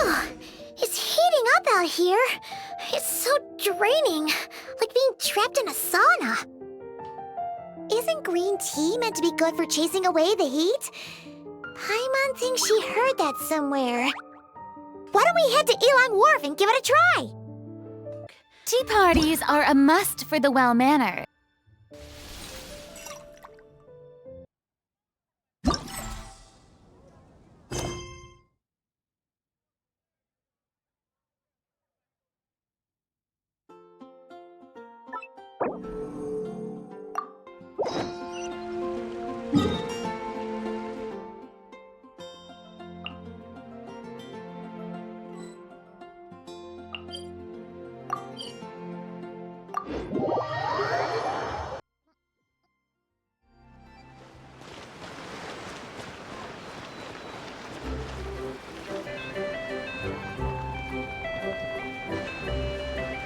Phew! It's heating up out here. It's so draining, like being trapped in a sauna. Isn't green tea meant to be good for chasing away the heat? Paimon thinks she heard that somewhere. Why don't we head to Yelan Wharf and give it a try? Tea parties are a must for the well-mannered.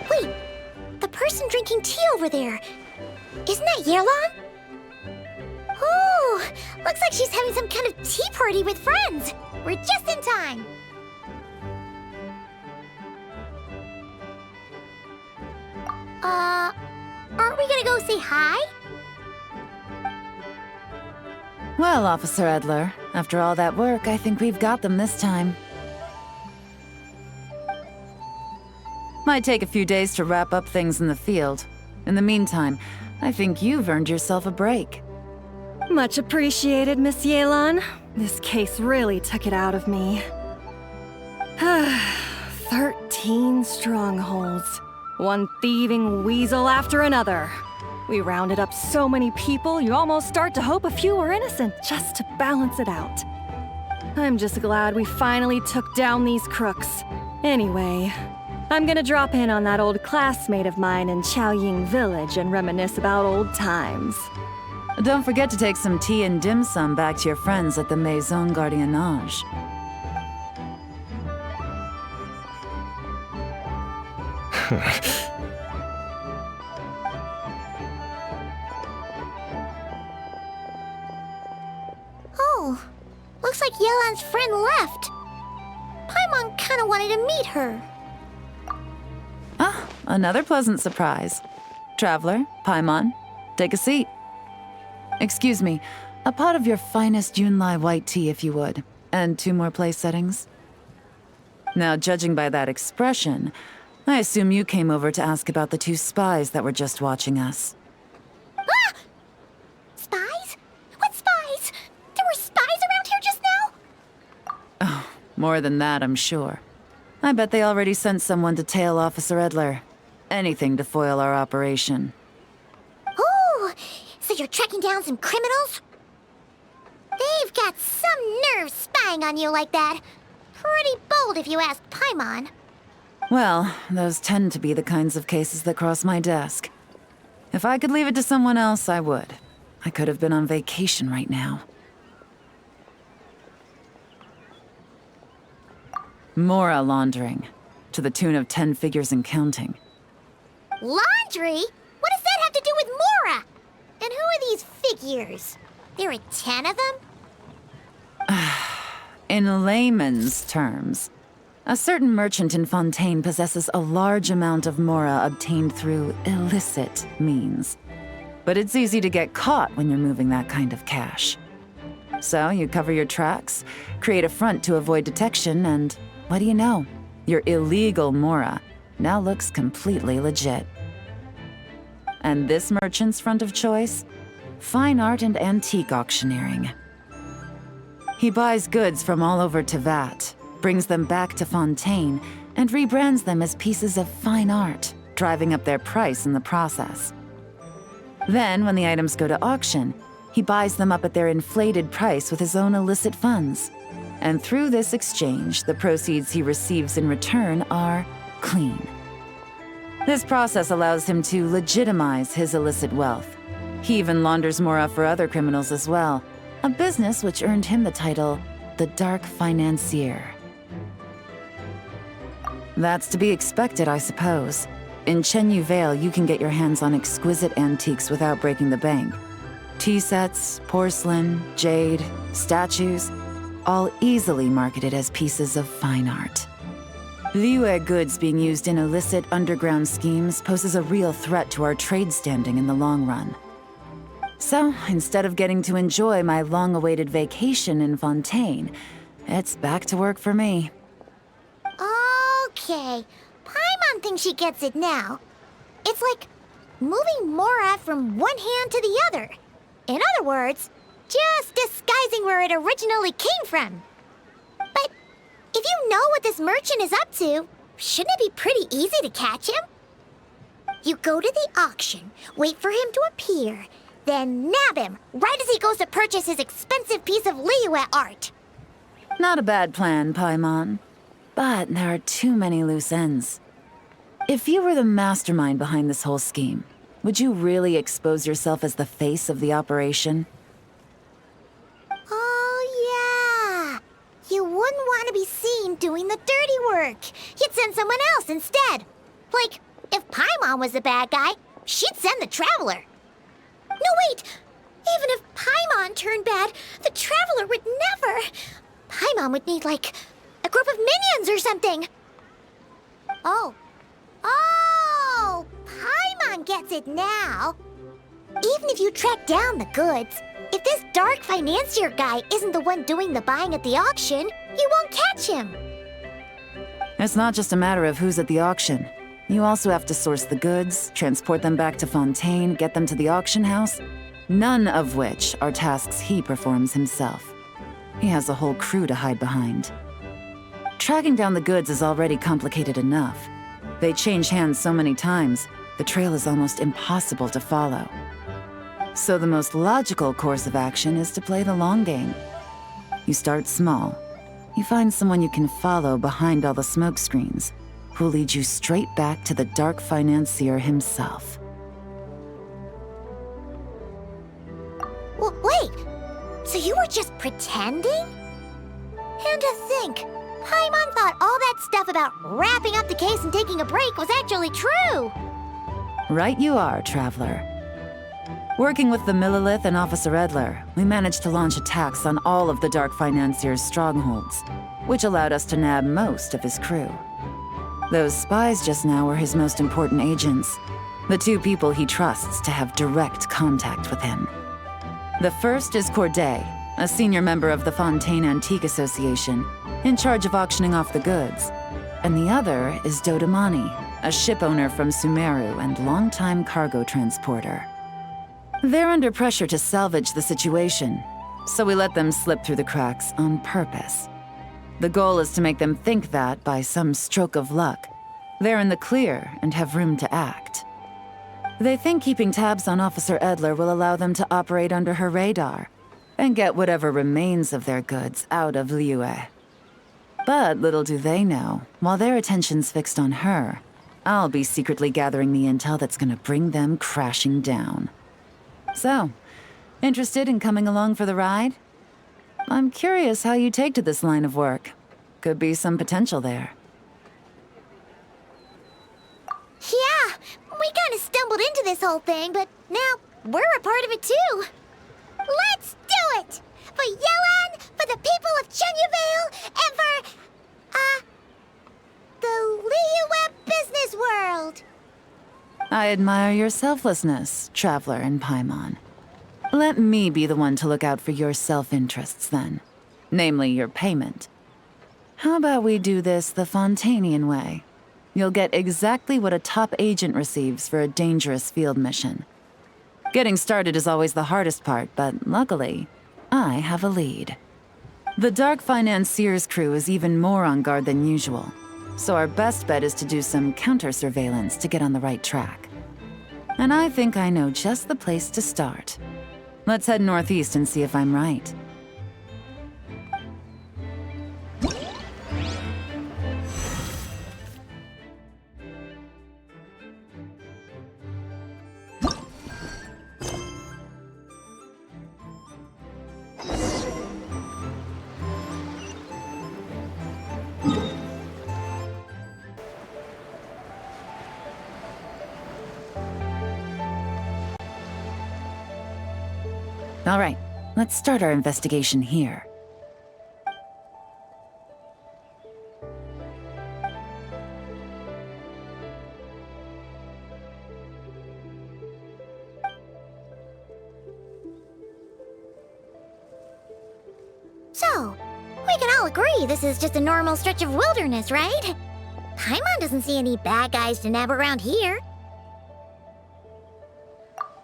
Wait, the person drinking tea over there. Isn't that Yelan? Oh, looks like she's having some kind of tea party with friends. We're just in time. Aren't we gonna go say hi? Well, Officer Edler, after all that work, I think we've got them this time. Might take a few days to wrap up things in the field. In the meantime, I think you've earned yourself a break. Much appreciated, Miss Yelan. This case really took it out of me. 13 strongholds. One thieving weasel after another. We rounded up so many people, you almost start to hope a few were innocent, just to balance it out. I'm just glad we finally took down these crooks. Anyway, I'm gonna drop in on that old classmate of mine in Chaoying Village and reminisce about old times. Don't forget to take some tea and dim sum back to your friends at the Maison Gardiennage. Oh, looks like Yelan's friend left. Paimon kinda wanted to meet her. Ah, another pleasant surprise. Traveler, Paimon, take a seat. Excuse me, a pot of your finest Yunlai white tea if you would, and 2 more place settings. Now, judging by that expression, I assume you came over to ask about the 2 spies that were just watching us. Ah! Spies? What spies? There were spies around here just now? Oh, more than that, I'm sure. I bet they already sent someone to tail Officer Edler. Anything to foil our operation. Oh, so you're tracking down some criminals? They've got some nerve spying on you like that. Pretty bold if you ask Paimon. Well, those tend to be the kinds of cases that cross my desk. If I could leave it to someone else, I would. I could have been on vacation right now. Mora laundering, to the tune of 10 figures and counting. Laundry? What does that have to do with Mora? And who are these figures? There are 10 of them? In layman's terms, a certain merchant in Fontaine possesses a large amount of Mora obtained through illicit means. But it's easy to get caught when you're moving that kind of cash. So you cover your tracks, create a front to avoid detection, and what do you know? Your illegal Mora now looks completely legit. And this merchant's front of choice? Fine art and antique auctioneering. He buys goods from all over Tevat, brings them back to Fontaine, and rebrands them as pieces of fine art, driving up their price in the process. Then, when the items go to auction, he buys them up at their inflated price with his own illicit funds. And through this exchange, the proceeds he receives in return are clean. This process allows him to legitimize his illicit wealth. He even launders Mora for other criminals as well, a business which earned him the title, the Dark Financier. That's to be expected, I suppose. In Chenyu Vale, you can get your hands on exquisite antiques without breaking the bank. Tea sets, porcelain, jade, statues, all easily marketed as pieces of fine art. Liyue goods being used in illicit underground schemes poses a real threat to our trade standing in the long run. So, instead of getting to enjoy my long-awaited vacation in Fontaine, it's back to work for me. Okay, Paimon thinks she gets it now. It's like moving Mora from one hand to the other. In other words, just disguising where it originally came from. But if you know what this merchant is up to, shouldn't it be pretty easy to catch him? You go to the auction, wait for him to appear, then nab him right as he goes to purchase his expensive piece of Liyue art. Not a bad plan, Paimon. But there are too many loose ends. If you were the mastermind behind this whole scheme, would you really expose yourself as the face of the operation? Oh, yeah. You wouldn't want to be seen doing the dirty work. You'd send someone else instead. Like, if Paimon was the bad guy, she'd send the Traveler. No, wait! Even if Paimon turned bad, the Traveler would never. Paimon would need, like, a group of minions or something. Oh, Paimon gets it now. Even if you track down the goods, if this dark financier guy isn't the one doing the buying at the auction, you won't catch him. It's not just a matter of who's at the auction. You also have to source the goods, transport them back to Fontaine, get them to the auction house, none of which are tasks he performs himself. He has a whole crew to hide behind. Tracking down the goods is already complicated enough. They change hands so many times, the trail is almost impossible to follow. So the most logical course of action is to play the long game. You start small. You find someone you can follow behind all the smoke screens, who'll lead you straight back to the dark financier himself. Wait, so you were just pretending? And to think, Paimon thought all that stuff about wrapping up the case and taking a break was actually true. Right you are, Traveler. Working with the Millilith and Officer Edler, we managed to launch attacks on all of the Dark Financier's strongholds, which allowed us to nab most of his crew. Those spies just now were his most important agents, the two people he trusts to have direct contact with him. The first is Corday, a senior member of the Fontaine Antique Association, in charge of auctioning off the goods. And the other is Dodamani, a ship owner from Sumeru and longtime cargo transporter. They're under pressure to salvage the situation, so we let them slip through the cracks on purpose. The goal is to make them think that, by some stroke of luck, they're in the clear and have room to act. They think keeping tabs on Officer Edler will allow them to operate under her radar and get whatever remains of their goods out of Liyue. But little do they know, while their attention's fixed on her, I'll be secretly gathering the intel that's gonna bring them crashing down. So, interested in coming along for the ride? I'm curious how you take to this line of work. Could be some potential there. Yeah, we kind of stumbled into this whole thing, but now we're a part of it too. Let's do it! For Yelan, for the people of Chenyavale, and for, the Liyue business world! I admire your selflessness, Traveler and Paimon. Let me be the one to look out for your self-interests then. Namely, your payment. How about we do this the Fontainian way? You'll get exactly what a top agent receives for a dangerous field mission. Getting started is always the hardest part, but luckily, I have a lead. The Dark Financier's crew is even more on guard than usual, so our best bet is to do some counter-surveillance to get on the right track. And I think I know just the place to start. Let's head northeast and see if I'm right. All right, let's start our investigation here. all agree this is just a normal stretch of wilderness, right? Paimon doesn't see any bad guys to nab around here.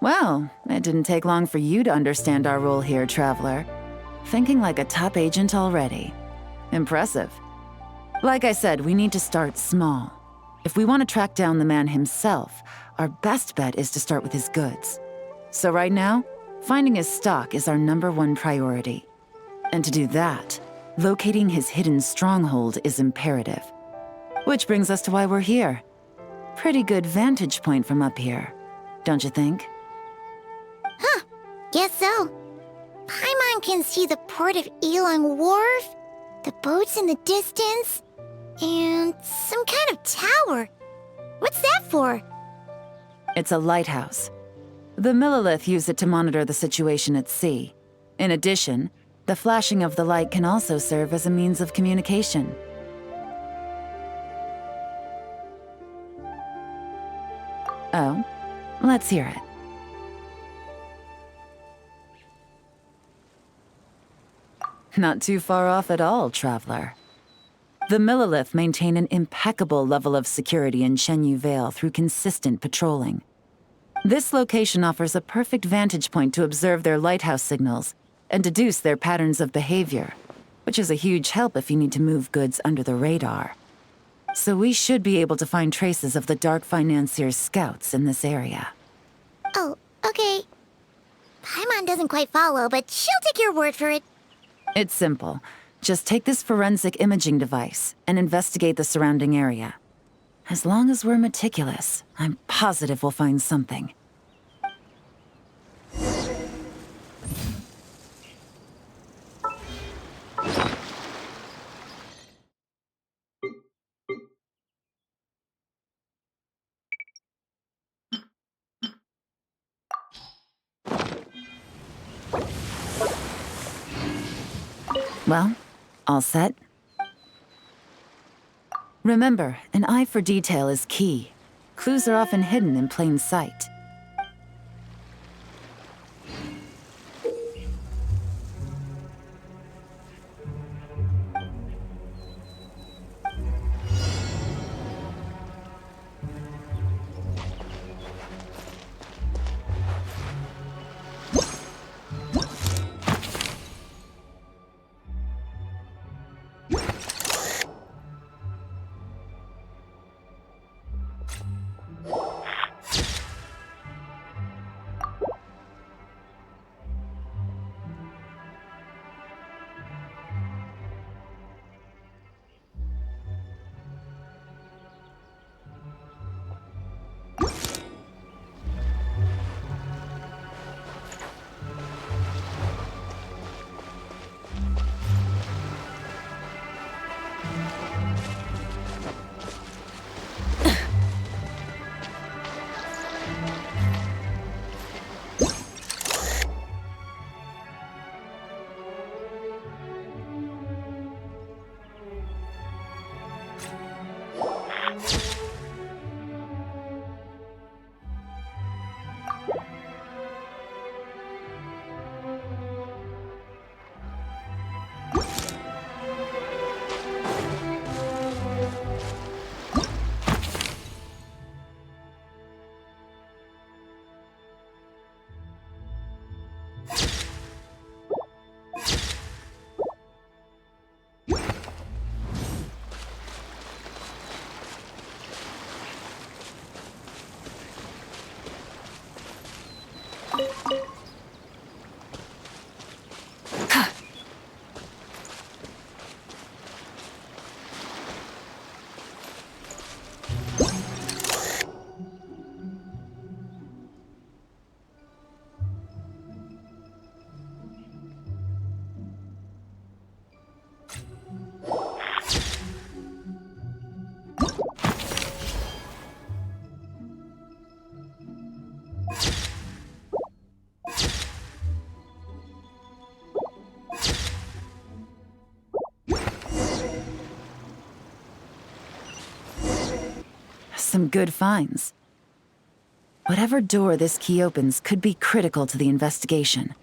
Well, it didn't take long for you to understand our role here, Traveler. Thinking like a top agent already. Impressive. Like I said, we need to start small. If we want to track down the man himself, our best bet is to start with his goods. So right now, finding his stock is our #1 priority. And to do that, locating his hidden stronghold is imperative. Which brings us to why we're here. Pretty good vantage point from up here, don't you think? Huh, guess so. Paimon can see the port of Yelan Wharf, the boats in the distance, and some kind of tower. What's that for? It's a lighthouse. The Millilith use it to monitor the situation at sea. In addition, the flashing of the light can also serve as a means of communication. Oh, let's hear it. Not too far off at all, Traveler. The Millilith maintain an impeccable level of security in Shenyu Vale through consistent patrolling. This location offers a perfect vantage point to observe their lighthouse signals and deduce their patterns of behavior, which is a huge help if you need to move goods under the radar. So we should be able to find traces of the Dark Financier's scouts in this area. Oh, okay. Paimon doesn't quite follow, but she'll take your word for it. It's simple. Just take this forensic imaging device and investigate the surrounding area. As long as we're meticulous, I'm positive we'll find something. Well, all set? Remember, an eye for detail is key. Clues are often hidden in plain sight. Some good finds. Whatever door this key opens could be critical to the investigation.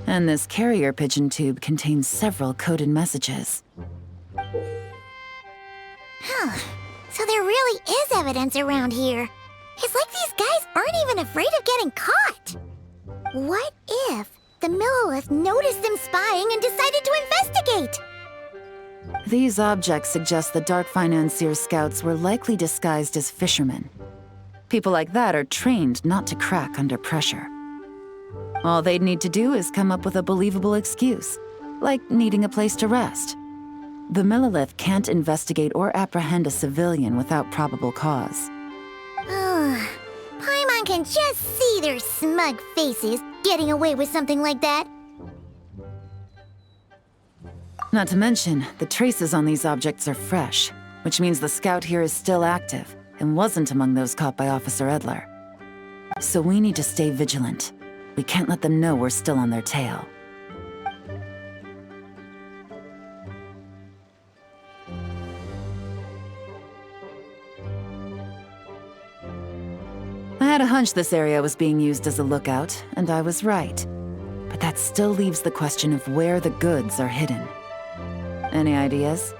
And this carrier pigeon tube contains several coded messages. Huh. So there really is evidence around here. It's like these guys aren't even afraid of getting caught. What if the Millilith noticed them spying and decided to investigate? These objects suggest the Dark Financier scouts were likely disguised as fishermen. People like that are trained not to crack under pressure. All they'd need to do is come up with a believable excuse, like needing a place to rest. The Millilith can't investigate or apprehend a civilian without probable cause. Paimon can just see their smug faces getting away with something like that. Not to mention, the traces on these objects are fresh, which means the scout here is still active and wasn't among those caught by Officer Edler. So we need to stay vigilant. We can't let them know we're still on their tail. I had a hunch this area was being used as a lookout, and I was right. But that still leaves the question of where the goods are hidden. Any ideas?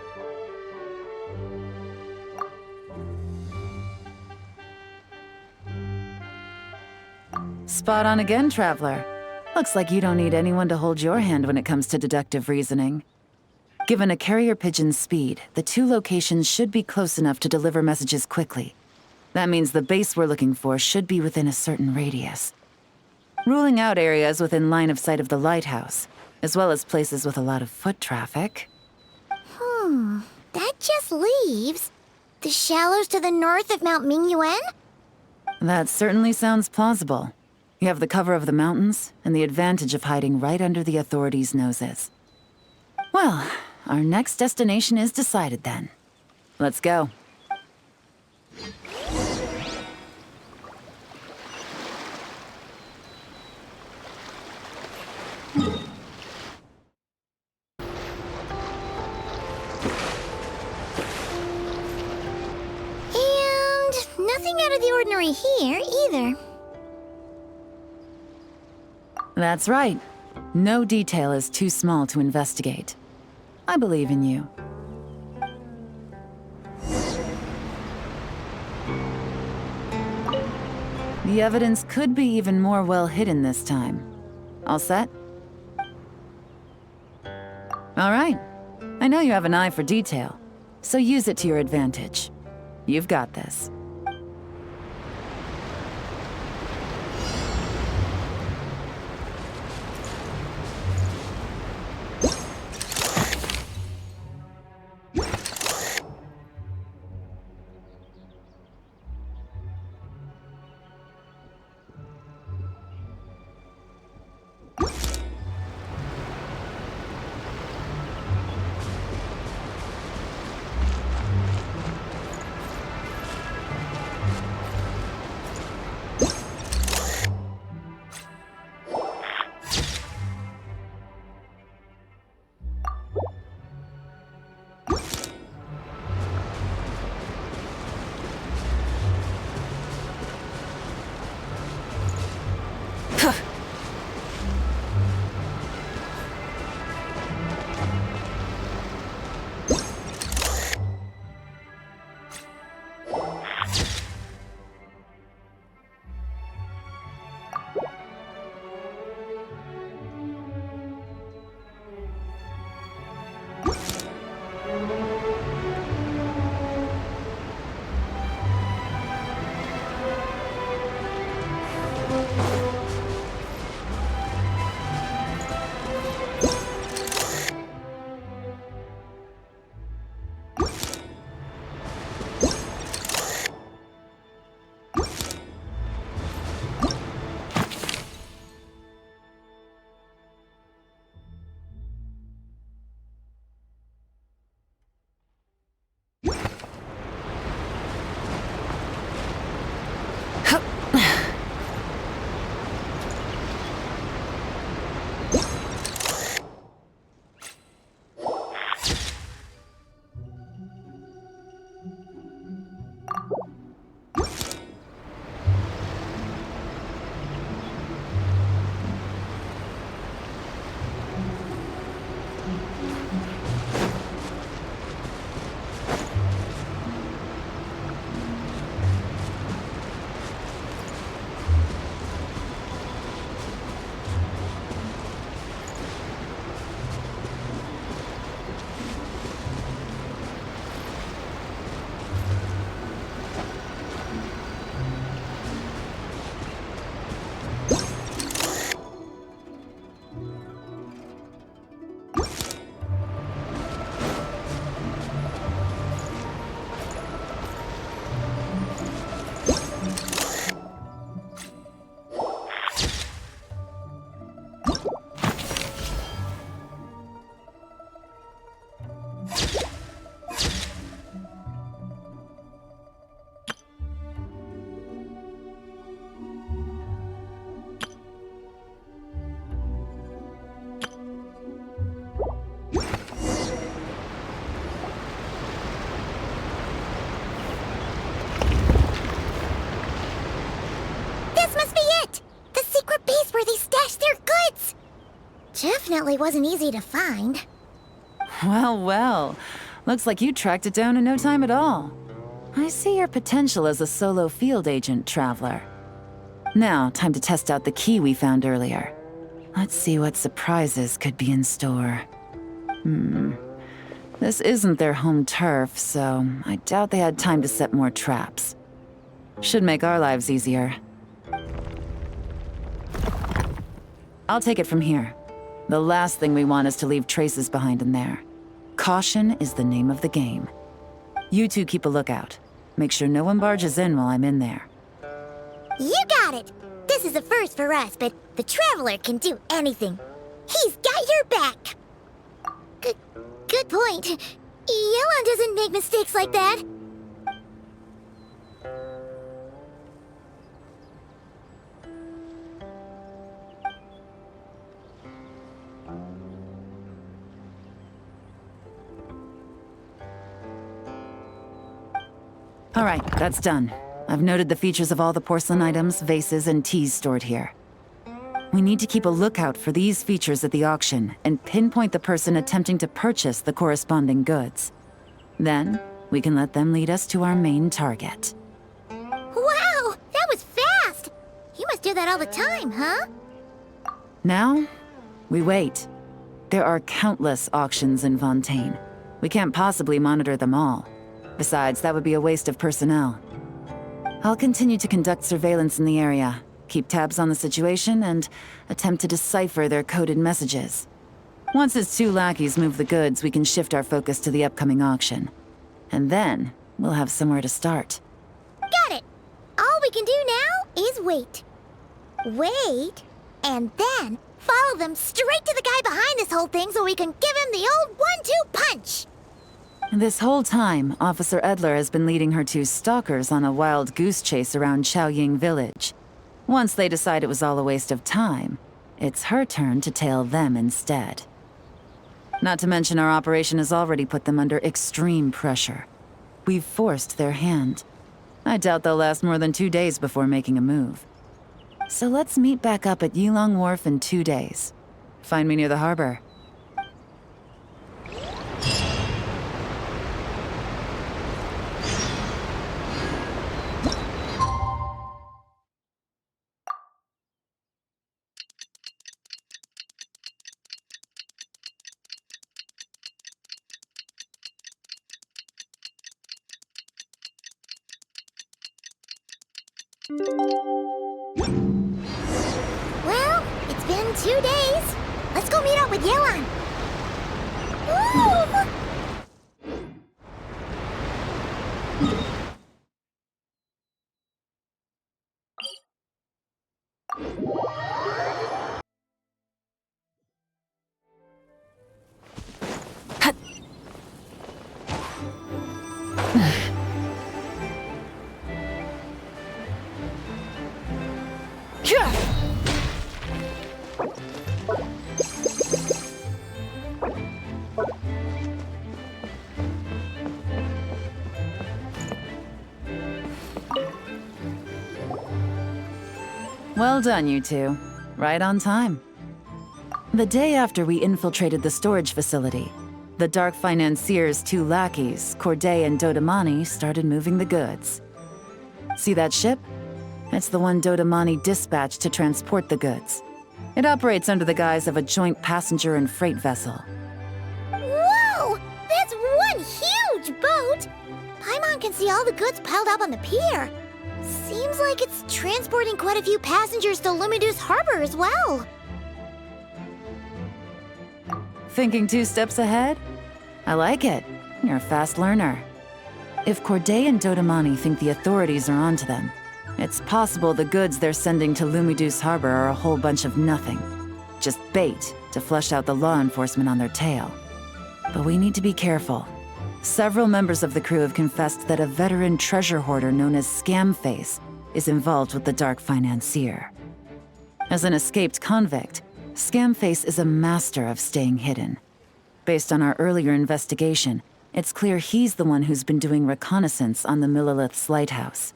Spot on again, Traveler. Looks like you don't need anyone to hold your hand when it comes to deductive reasoning. Given a carrier pigeon's speed, the two locations should be close enough to deliver messages quickly. That means the base we're looking for should be within a certain radius. Ruling out areas within line of sight of the lighthouse, as well as places with a lot of foot traffic. That just leaves the shallows to the north of Mount Mingyuan? That certainly sounds plausible. You have the cover of the mountains, and the advantage of hiding right under the authorities' noses. Well, our next destination is decided then. Let's go. And nothing out of the ordinary here, either. That's right. No detail is too small to investigate. I believe in you. The evidence could be even more well hidden this time. All set? All right. I know you have an eye for detail, so use it to your advantage. You've got this. Definitely wasn't easy to find. Well, well. Looks like you tracked it down in no time at all. I see your potential as a solo field agent, Traveler. Now, time to test out the key we found earlier. Let's see what surprises could be in store. This isn't their home turf, so I doubt they had time to set more traps. Should make our lives easier. I'll take it from here. The last thing we want is to leave traces behind in there. Caution is the name of the game. You two keep a lookout. Make sure no one barges in while I'm in there. You got it! This is a first for us, but the Traveler can do anything. He's got your back! Good point. Yelan doesn't make mistakes like that. All right, that's done. I've noted the features of all the porcelain items, vases, and teas stored here. We need to keep a lookout for these features at the auction and pinpoint the person attempting to purchase the corresponding goods. Then, we can let them lead us to our main target. Wow, that was fast! You must do that all the time, huh? Now, we wait. There are countless auctions in Fontaine. We can't possibly monitor them all. Besides, that would be a waste of personnel. I'll continue to conduct surveillance in the area, keep tabs on the situation, and attempt to decipher their coded messages. Once his two lackeys move the goods, we can shift our focus to the upcoming auction. And then, we'll have somewhere to start. Got it! All we can do now is wait. Wait, and then follow them straight to the guy behind this whole thing so we can give him the old 1-2 punch! This whole time, Officer Edler has been leading her two stalkers on a wild goose chase around Chaoying Village. Once they decide it was all a waste of time, it's her turn to tail them instead. Not to mention our operation has already put them under extreme pressure. We've forced their hand. I doubt they'll last more than 2 days before making a move. So let's meet back up at Yilong Wharf in 2 days. Find me near the harbor. Well, it's been 2 days. Let's go meet up with Yelan. Ooh! Well done, you two. Right on time. The day after we infiltrated the storage facility, the Dark Financier's two lackeys, Corday and Dodamani, started moving the goods. See that ship? It's the one Dodamani dispatched to transport the goods. It operates under the guise of a joint passenger and freight vessel. Whoa! That's one huge boat! Paimon can see all the goods piled up on the pier. Seems like it's transporting quite a few passengers to Lumidus Harbor as well. Thinking 2 steps ahead? I like it. You're a fast learner. If Corday and Dodamani think the authorities are onto them, it's possible the goods they're sending to Lumidus Harbor are a whole bunch of nothing. Just bait to flush out the law enforcement on their tail. But we need to be careful. Several members of the crew have confessed that a veteran treasure hoarder known as Scamface is involved with the Dark Financier. As an escaped convict, Scamface is a master of staying hidden. Based on our earlier investigation, it's clear he's the one who's been doing reconnaissance on the Millilith's lighthouse.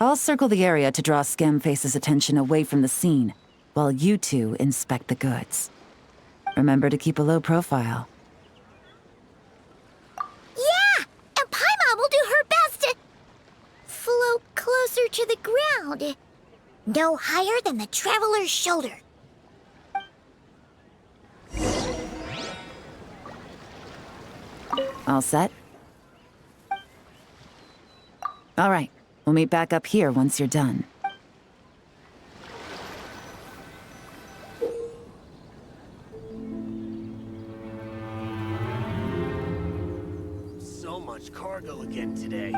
I'll circle the area to draw Scamface's attention away from the scene, while you two inspect the goods. Remember to keep a low profile. Yeah! And Paimon will do her best to float closer to the ground. No higher than the Traveler's shoulder. All set? All right, we'll meet back up here once you're done. So much cargo again today.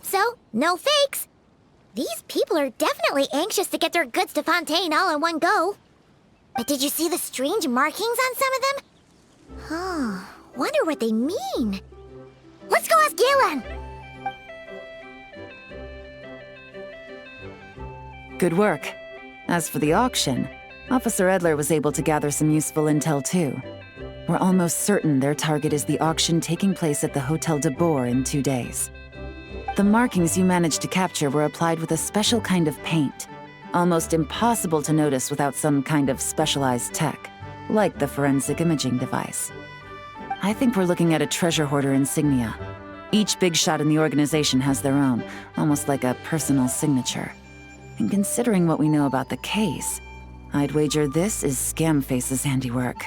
So, no fakes. These people are definitely anxious to get their goods to Fontaine all in one go. But did you see the strange markings on some of them? Huh, wonder what they mean. Let's go ask Yelan! Good work. As for the auction, Officer Edler was able to gather some useful intel too. We're almost certain their target is the auction taking place at the Hotel de Boer in 2 days. The markings you managed to capture were applied with a special kind of paint, almost impossible to notice without some kind of specialized tech, like the forensic imaging device. I think we're looking at a treasure hoarder insignia. Each big shot in the organization has their own, almost like a personal signature. And considering what we know about the case, I'd wager this is Scamface's handiwork.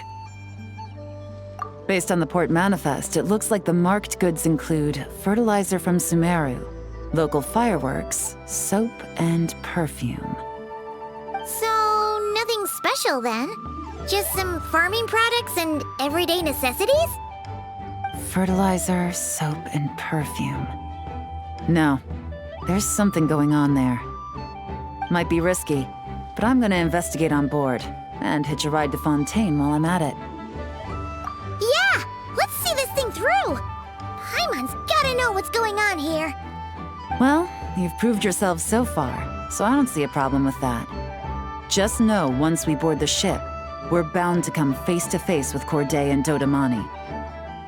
Based on the port manifest, it looks like the marked goods include fertilizer from Sumeru, local fireworks, soap, and perfume. So, nothing special then? Just some farming products and everyday necessities? Fertilizer, soap, and perfume. No, there's something going on there. Might be risky, but I'm gonna investigate on board, and hitch a ride to Fontaine while I'm at it. Yeah! Let's see this thing through! Paimon's gotta know what's going on here. Well, you've proved yourself so far, so I don't see a problem with that. Just know once we board the ship, we're bound to come face to face with Corday and Dodamani.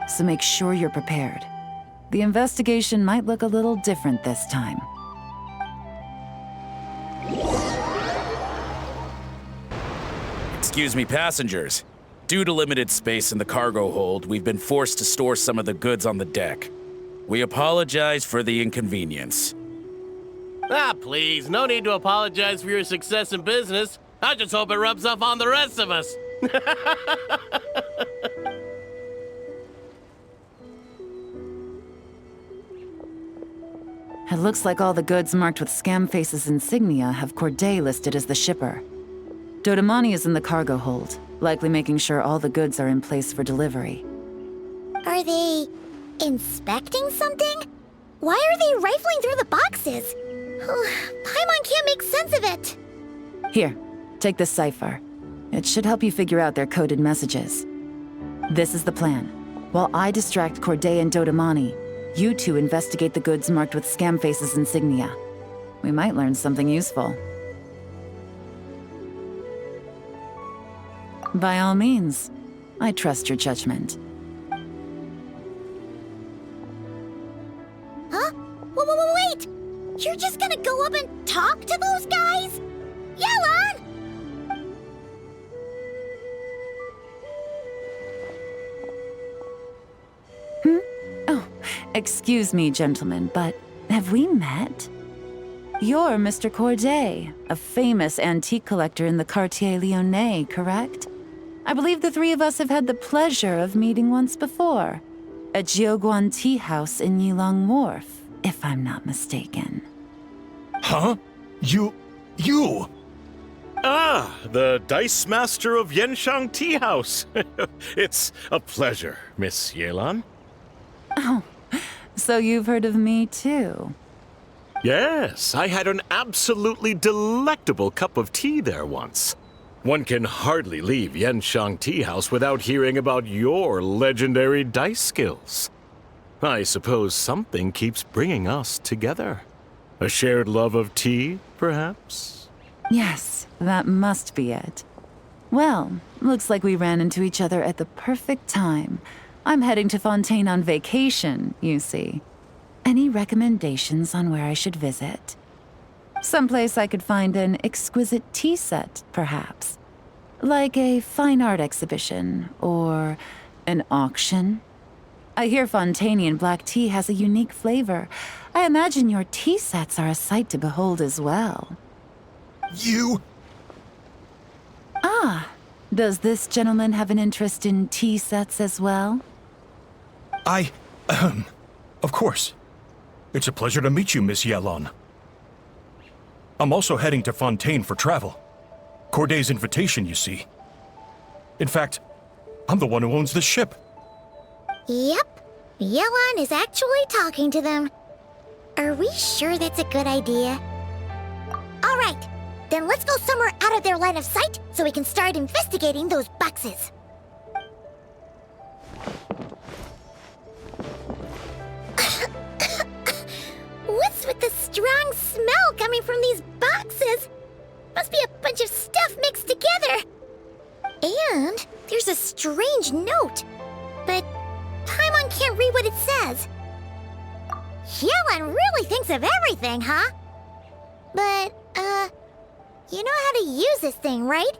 So make sure you're prepared. The investigation might look a little different this time. Excuse me, passengers. Due to limited space in the cargo hold, we've been forced to store some of the goods on the deck. We apologize for the inconvenience. Ah, please, no need to apologize for your success in business. I just hope it rubs off on the rest of us. It looks like all the goods marked with Scamface's insignia have Corday listed as the shipper. Dodamani is in the cargo hold, likely making sure all the goods are in place for delivery. Are they inspecting something? Why are they rifling through the boxes? Paimon can't make sense of it. Here, take this cipher. It should help you figure out their coded messages. This is the plan. While I distract Corday and Dodamani, you two investigate the goods marked with Scamface's insignia. We might learn something useful. By all means, I trust your judgment. Huh? Wait! You're just gonna go up and talk to those guys? Yelan! Oh, excuse me, gentlemen, but have we met? You're Mr. Corday, a famous antique collector in the Quartier Lyonnais, correct? I believe the three of us have had the pleasure of meeting once before. At Jiuguan Tea House in Yilong Wharf, if I'm not mistaken. Huh? You... Ah, the Dice Master of Yenshang Tea House. It's a pleasure, Miss Yelan. Oh, so you've heard of me too? Yes, I had an absolutely delectable cup of tea there once. One can hardly leave Yenshang Tea House without hearing about your legendary dice skills. I suppose something keeps bringing us together. A shared love of tea, perhaps? Yes, that must be it. Well, looks like we ran into each other at the perfect time. I'm heading to Fontaine on vacation, you see. Any recommendations on where I should visit? Someplace I could find an exquisite tea set, perhaps. Like a fine art exhibition, or an auction. I hear Fontainian black tea has a unique flavor. I imagine your tea sets are a sight to behold as well. You... Ah, does this gentleman have an interest in tea sets as well? Of course. It's a pleasure to meet you, Miss Yelan. I'm also heading to Fontaine for travel. Corday's invitation, you see. In fact, I'm the one who owns the ship. Yep. Yelan is actually talking to them. Are we sure that's a good idea? All right. Then let's go somewhere out of their line of sight so we can start investigating those boxes. What's with the strong smell coming from these boxes? Must be a bunch of stuff mixed together. And there's a strange note. But Paimon can't read what it says. Yelan really thinks of everything, huh? But, you know how to use this thing, right?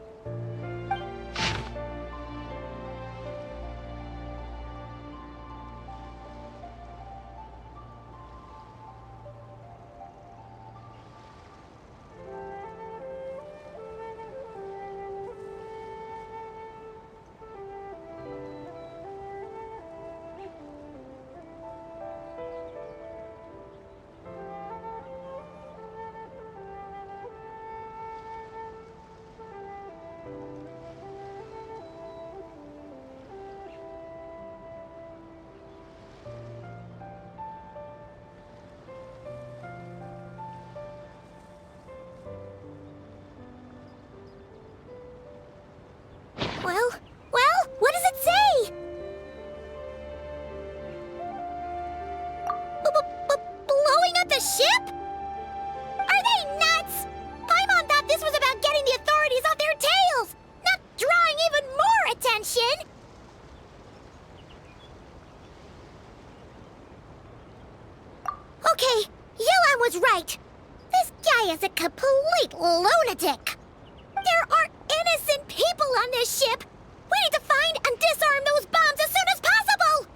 ship? Are they nuts? Paimon thought this was about getting the authorities off their tails, not drawing even more attention. Okay, Yelan was right. This guy is a complete lunatic. There are innocent people on this ship. We need to find and disarm those bombs as soon as possible!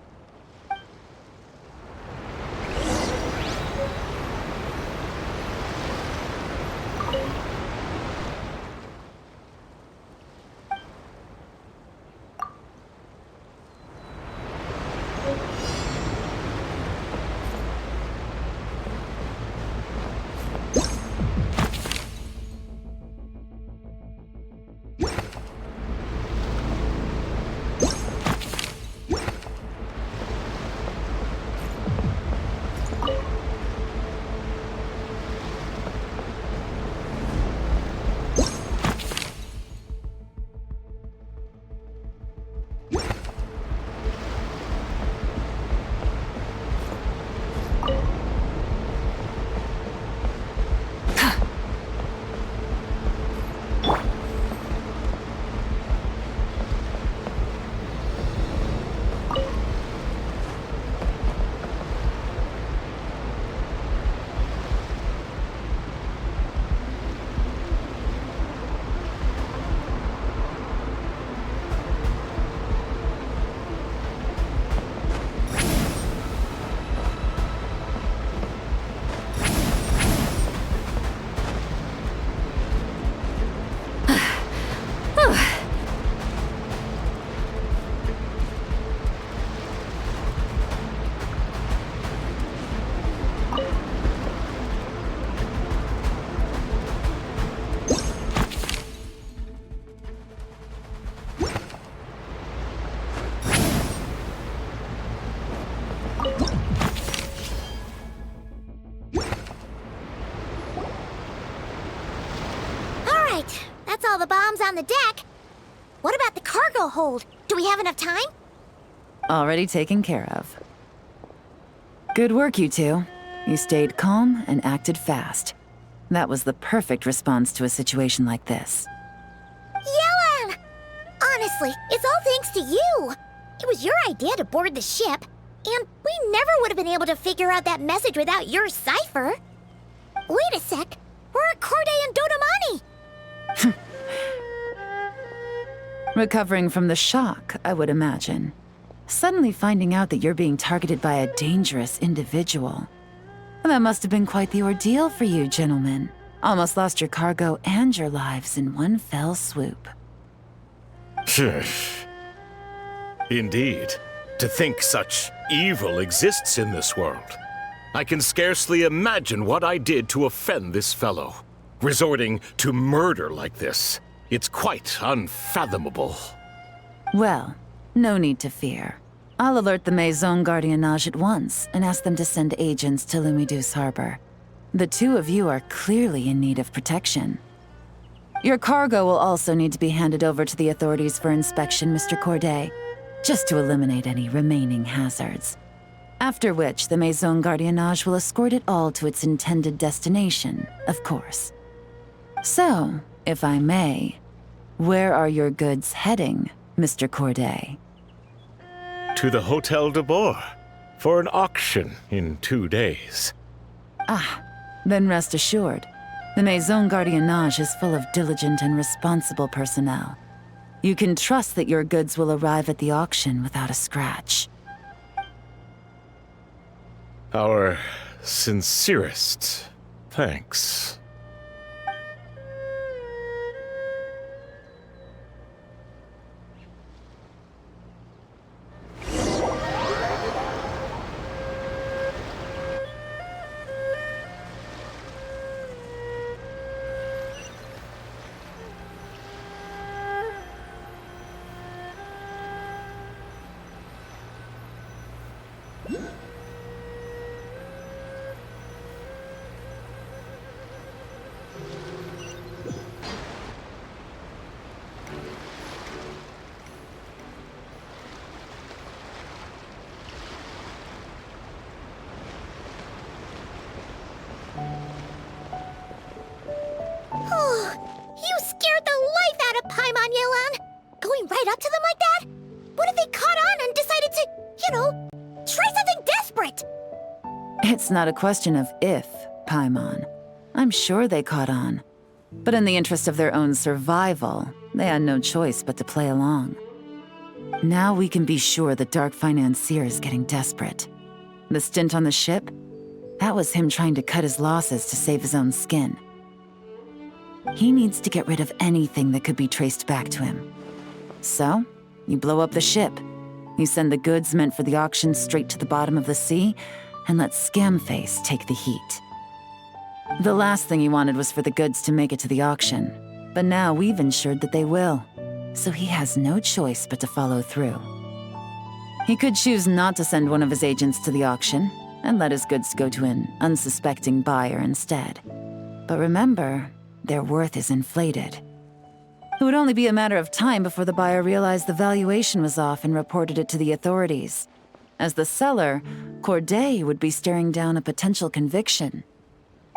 That's all the bombs on the deck. What about the cargo hold? Do we have enough time? Already taken care of. Good work, you two. You stayed calm and acted fast. That was the perfect response to a situation like this. Yelan! Honestly, it's all thanks to you. It was your idea to board the ship, and we never would have been able to figure out that message without your cipher. Wait a sec. We're at Corday and Dodomani. Recovering from the shock, I would imagine. Suddenly finding out that you're being targeted by a dangerous individual. That must have been quite the ordeal for you, gentlemen. Almost lost your cargo and your lives in one fell swoop. Indeed. To think such evil exists in this world. I can scarcely imagine what I did to offend this fellow. Resorting to murder like this. It's quite unfathomable. Well, no need to fear. I'll alert the Maison Gardiennage at once and ask them to send agents to Lumidus Harbor. The two of you are clearly in need of protection. Your cargo will also need to be handed over to the authorities for inspection, Mr. Corday, just to eliminate any remaining hazards. After which, the Maison Gardiennage will escort it all to its intended destination, of course. So, if I may, where are your goods heading, Mr. Corday? To the Hotel de Boer for an auction in 2 days. Ah, then rest assured. The Maison Gardiennage is full of diligent and responsible personnel. You can trust that your goods will arrive at the auction without a scratch. Our sincerest thanks. You scared the life out of Paimon, Yelan! Going right up to them like that? What if they caught on and decided to, try something desperate? It's not a question of if, Paimon. I'm sure they caught on. But in the interest of their own survival, they had no choice but to play along. Now we can be sure the Dark Financier is getting desperate. The stint on the ship? That was him trying to cut his losses to save his own skin. He needs to get rid of anything that could be traced back to him. So, you blow up the ship. You send the goods meant for the auction straight to the bottom of the sea, and let Scamface take the heat. The last thing he wanted was for the goods to make it to the auction, but now we've ensured that they will, so he has no choice but to follow through. He could choose not to send one of his agents to the auction, and let his goods go to an unsuspecting buyer instead. But remember, their worth is inflated. It would only be a matter of time before the buyer realized the valuation was off and reported it to the authorities. As the seller, Corday would be staring down a potential conviction.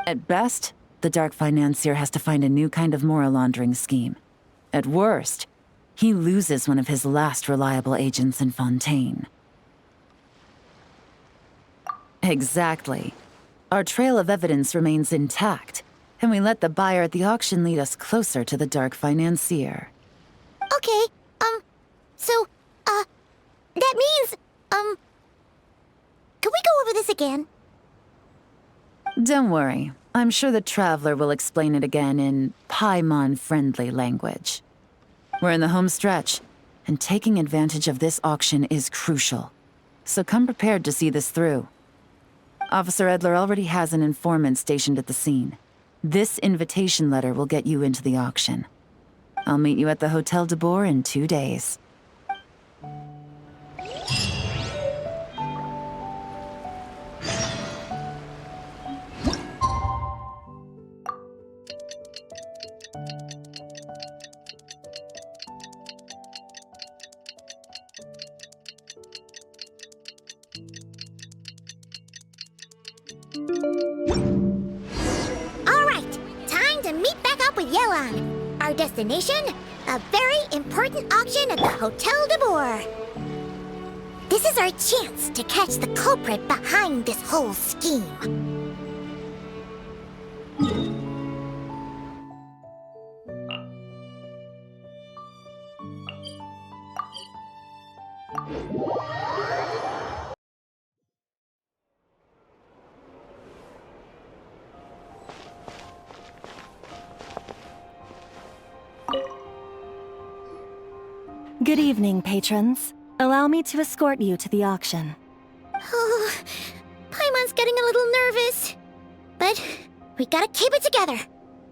At best, the Dark Financier has to find a new kind of moral laundering scheme. At worst, he loses one of his last reliable agents in Fontaine. Exactly. Our trail of evidence remains intact, and we let the buyer at the auction lead us closer to the Dark Financier. Okay, that means, can we go over this again? Don't worry. I'm sure the Traveler will explain it again in Paimon-friendly language. We're in the home stretch, and taking advantage of this auction is crucial. So come prepared to see this through. Officer Edler already has an informant stationed at the scene. This invitation letter will get you into the auction. I'll meet you at the Hotel de Boer in 2 days. Our destination? A very important auction at the Hotel de Boer. This is our chance to catch the culprit behind this whole scheme. Good evening, patrons. Allow me to escort you to the auction. Oh, Paimon's getting a little nervous. But we gotta keep it together.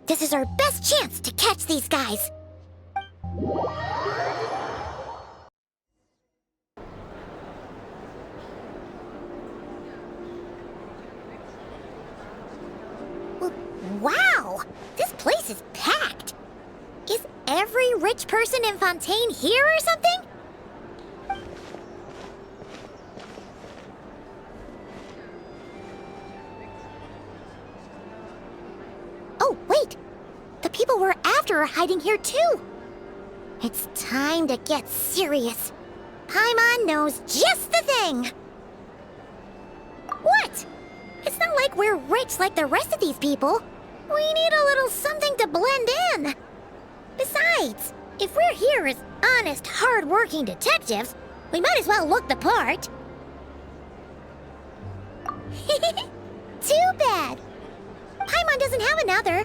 This is our best chance to catch these guys. Wow! This place is packed. Is every rich person in Fontaine here or something? Oh, wait! The people we're after are hiding here too! It's time to get serious. Paimon knows just the thing! What? It's not like we're rich like the rest of these people. We need a little something to blend in. Besides, if we're here as honest, hard-working detectives, we might as well look the part. Too bad. Paimon doesn't have another.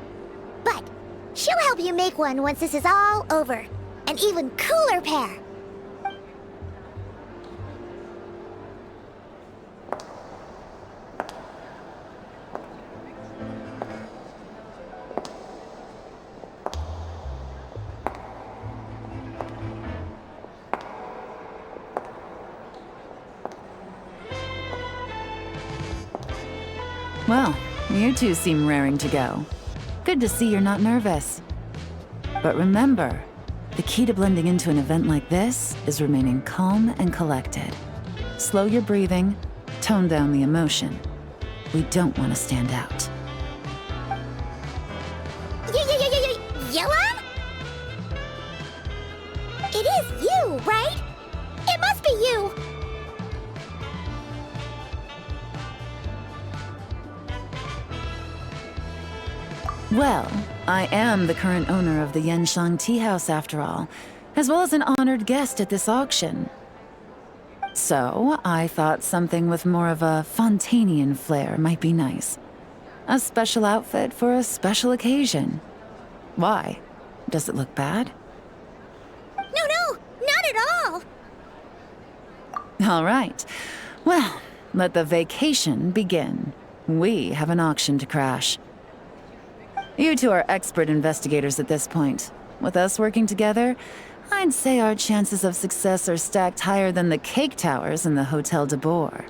But she'll help you make one once this is all over. An even cooler pair. Well, you two seem raring to go. Good to see you're not nervous. But remember, the key to blending into an event like this is remaining calm and collected. Slow your breathing, tone down the emotion. We don't want to stand out. Yelan? It is you, right? It must be you! Well, I am the current owner of the Genshin Tea House after all, as well as an honored guest at this auction. So, I thought something with more of a Fontanian flair might be nice. A special outfit for a special occasion. Why? Does it look bad? No, not at all! All right. Well, let the vacation begin. We have an auction to crash. You two are expert investigators at this point. With us working together, I'd say our chances of success are stacked higher than the cake towers in the Hotel de Boer.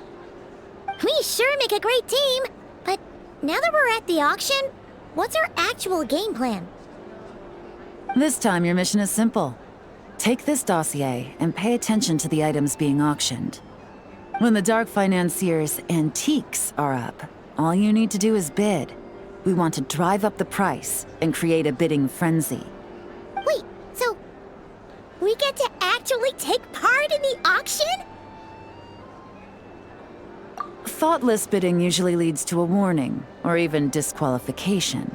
We sure make a great team! But now that we're at the auction, what's our actual game plan? This time your mission is simple. Take this dossier and pay attention to the items being auctioned. When the Dark Financier's antiques are up, all you need to do is bid. We want to drive up the price and create a bidding frenzy. Wait, so we get to actually take part in the auction? Thoughtless bidding usually leads to a warning, or even disqualification.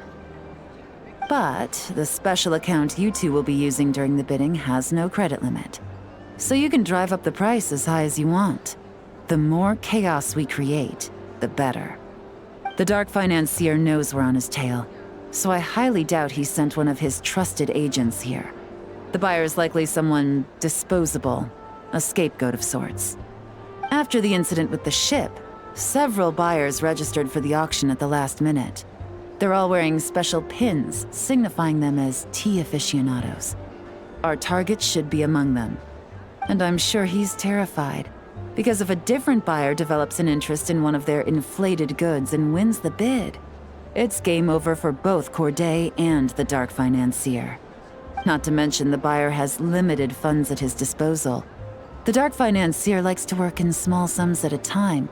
But the special account you two will be using during the bidding has no credit limit. So you can drive up the price as high as you want. The more chaos we create, the better. The Dark Financier knows we're on his tail, so I highly doubt he sent one of his trusted agents here. The buyer is likely someone disposable, a scapegoat of sorts. After the incident with the ship, several buyers registered for the auction at the last minute. They're all wearing special pins, signifying them as tea aficionados. Our target should be among them. And I'm sure he's terrified, because if a different buyer develops an interest in one of their inflated goods and wins the bid, it's game over for both Corday and the Dark Financier. Not to mention the buyer has limited funds at his disposal. The Dark Financier likes to work in small sums at a time,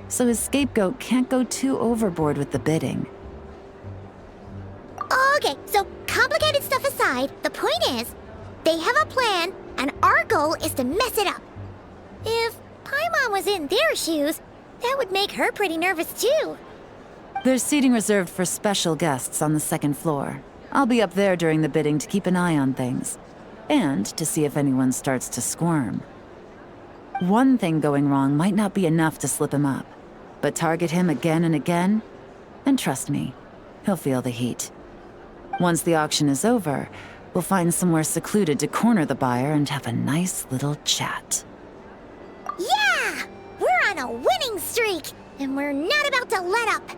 so his scapegoat can't go too overboard with the bidding. Okay, so complicated stuff aside, the point is, they have a plan, and our goal is to mess it up. If Paimon was in their shoes, that would make her pretty nervous too. There's seating reserved for special guests on the second floor. I'll be up there during the bidding to keep an eye on things, and to see if anyone starts to squirm. One thing going wrong might not be enough to slip him up, but target him again and again, and trust me, he'll feel the heat. Once the auction is over, we'll find somewhere secluded to corner the buyer and have a nice little chat. Yeah! We're on a winning streak, and we're not about to let up.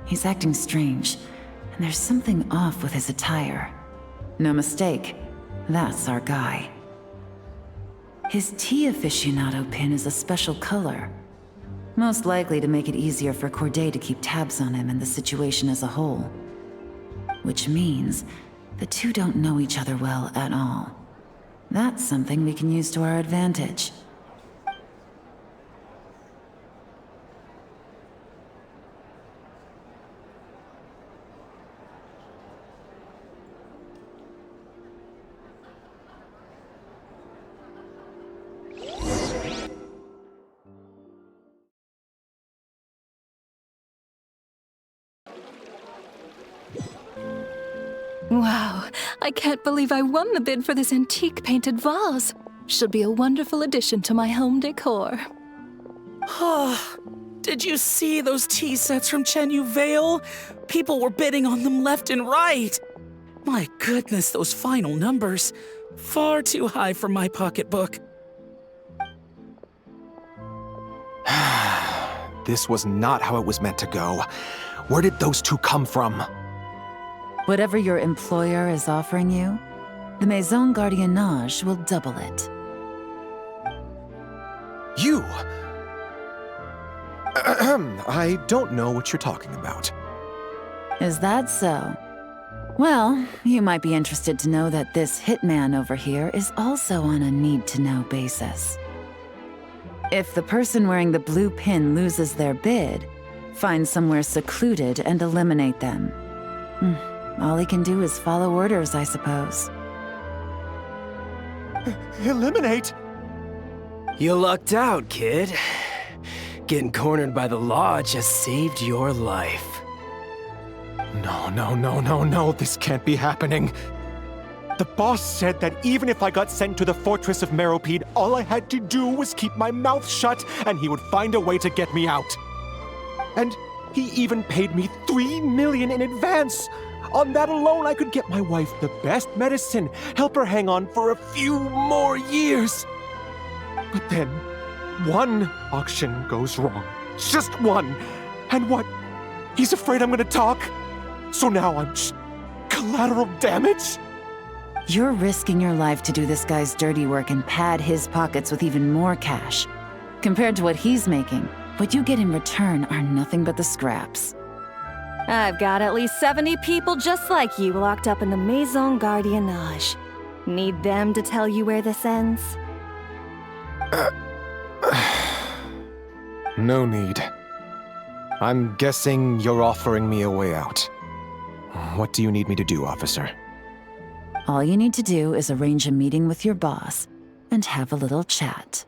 He's acting strange, and there's something off with his attire. No mistake, that's our guy. His tea aficionado pin is a special color. Most likely to make it easier for Corday to keep tabs on him and the situation as a whole. Which means the two don't know each other well at all. That's something we can use to our advantage. Wow, I can't believe I won the bid for this antique painted vase. Should be a wonderful addition to my home decor. Did you see those tea sets from Chenyu Vale? People were bidding on them left and right. My goodness, those final numbers. Far too high for my pocketbook. This was not how it was meant to go. Where did those two come from? Whatever your employer is offering you, the Maison Gardiennage will double it. You! I don't know what you're talking about. Is that so? Well, you might be interested to know that this hitman over here is also on a need-to-know basis. If the person wearing the blue pin loses their bid, find somewhere secluded and eliminate them. All he can do is follow orders, I suppose. Eliminate? You lucked out, kid. Getting cornered by the law just saved your life. No, this can't be happening. The boss said that even if I got sent to the Fortress of Meropide, all I had to do was keep my mouth shut and he would find a way to get me out. And he even paid me 3 million in advance. On that alone, I could get my wife the best medicine, help her hang on for a few more years. But then, one auction goes wrong. Just one. And what? He's afraid I'm gonna talk? So now I'm just collateral damage? You're risking your life to do this guy's dirty work and pad his pockets with even more cash. Compared to what he's making, what you get in return are nothing but the scraps. I've got at least 70 people just like you locked up in the Maison Gardiennage. Need them to tell you where this ends? No need. I'm guessing you're offering me a way out. What do you need me to do, officer? All you need to do is arrange a meeting with your boss and have a little chat.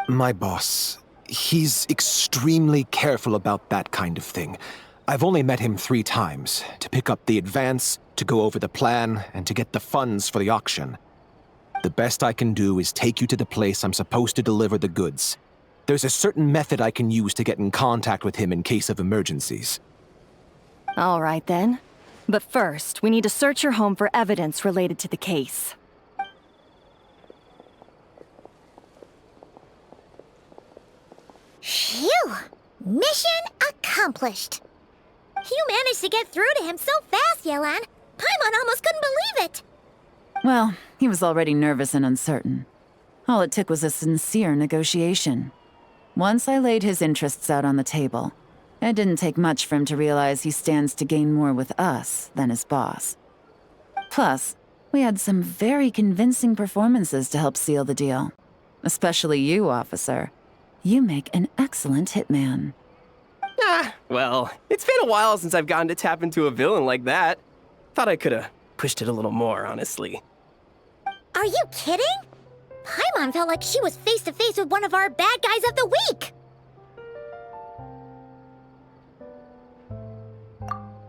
My boss, he's extremely careful about that kind of thing. I've only met him 3 times, to pick up the advance, to go over the plan, and to get the funds for the auction. The best I can do is take you to the place I'm supposed to deliver the goods. There's a certain method I can use to get in contact with him in case of emergencies. All right then. But first, we need to search your home for evidence related to the case. Phew! Mission accomplished. You managed to get through to him so fast, Yelan. Paimon almost couldn't believe it. Well, he was already nervous and uncertain. All it took was a sincere negotiation. Once I laid his interests out on the table, it didn't take much for him to realize he stands to gain more with us than his boss. Plus, we had some very convincing performances to help seal the deal. Especially you, officer. You make an excellent hitman. Well, it's been a while since I've gotten to tap into a villain like that. Thought I could've pushed it a little more, honestly. Are you kidding? Paimon felt like she was face to face with one of our bad guys of the week.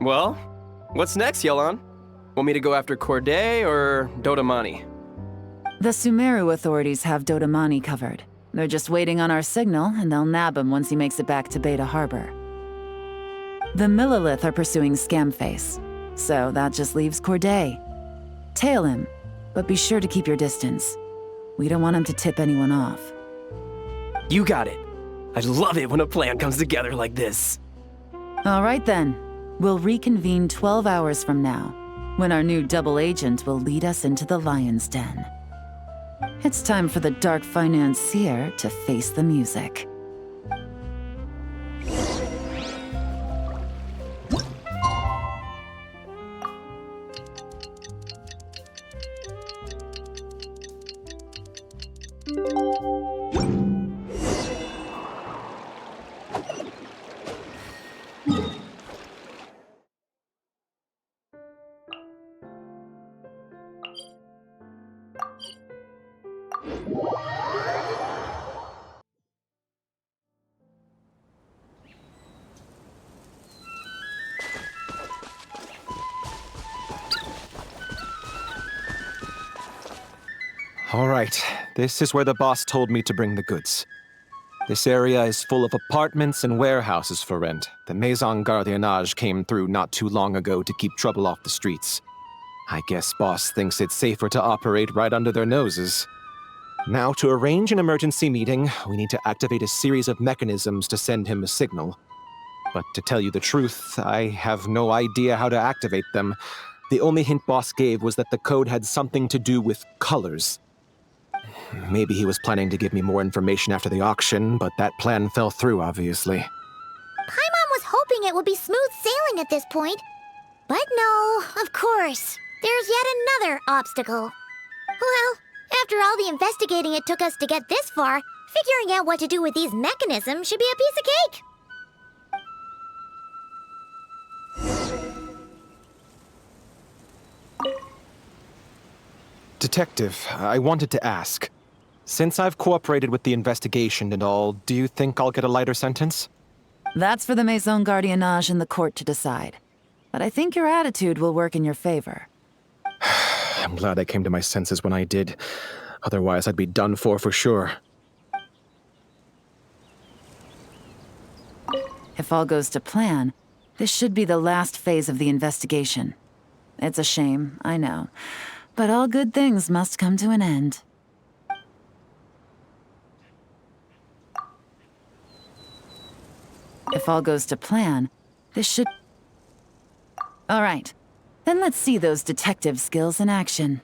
Well, what's next, Yelan? Want me to go after Corday or Dodamani? The Sumeru authorities have Dodamani covered. They're just waiting on our signal, and they'll nab him once he makes it back to Beta Harbor. The Millilith are pursuing Scamface, so that just leaves Corday. Tail him, but be sure to keep your distance. We don't want him to tip anyone off. You got it. I love it when a plan comes together like this. All right then. We'll reconvene 12 hours from now, when our new double agent will lead us into the lion's den. It's time for the dark financier to face the music. All right, this is where the boss told me to bring the goods. This area is full of apartments and warehouses for rent. The Maison Gardiennage came through not too long ago to keep trouble off the streets. I guess boss thinks it's safer to operate right under their noses. Now, to arrange an emergency meeting, we need to activate a series of mechanisms to send him a signal. But to tell you the truth, I have no idea how to activate them. The only hint boss gave was that the code had something to do with colors. Maybe he was planning to give me more information after the auction, but that plan fell through, obviously. Paimon was hoping it would be smooth sailing at this point. But no, of course. There's yet another obstacle. Well, after all the investigating it took us to get this far, figuring out what to do with these mechanisms should be a piece of cake. Detective, I wanted to ask. Since I've cooperated with the investigation and all, do you think I'll get a lighter sentence? That's for the Maison Gardiennage and the court to decide. But I think your attitude will work in your favor. I'm glad I came to my senses when I did. Otherwise, I'd be done for sure. If all goes to plan, this should be the last phase of the investigation. It's a shame, I know. But all good things must come to an end. If all goes to plan, this should... All right. Then let's see those detective skills in action.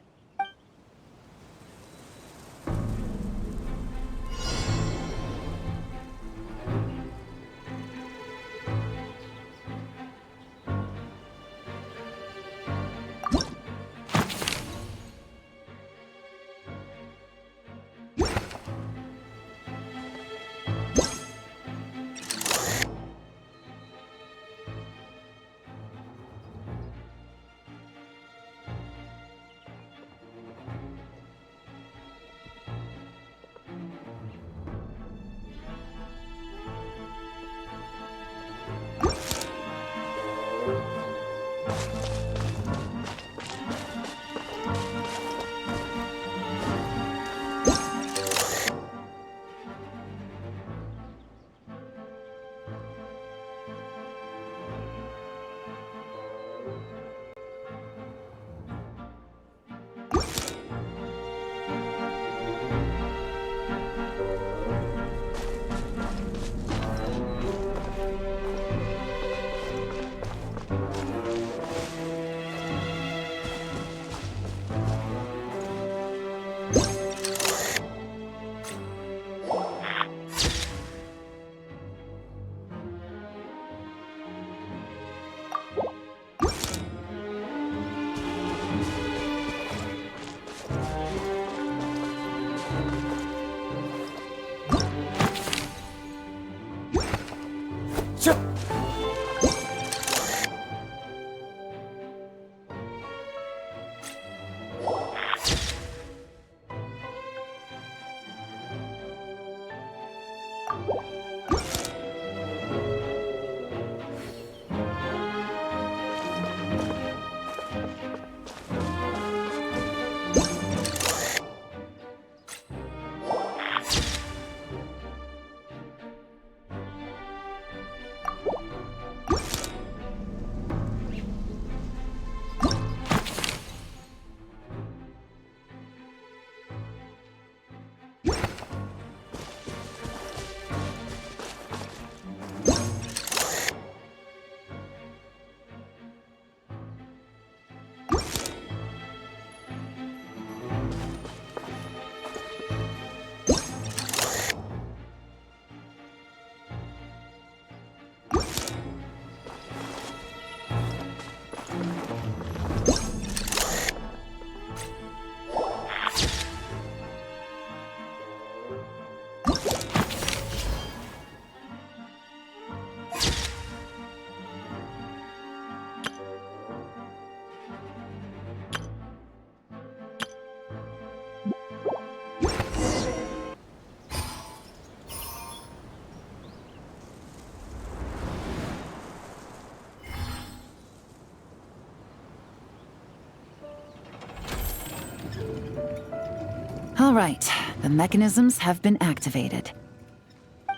All right, the mechanisms have been activated.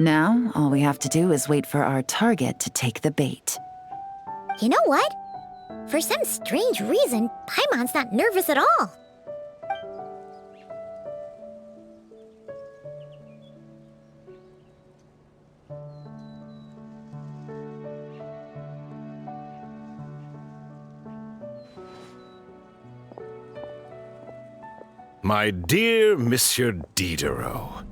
Now, all we have to do is wait for our target to take the bait. You know what? For some strange reason, Paimon's not nervous at all. My dear Monsieur Diderot,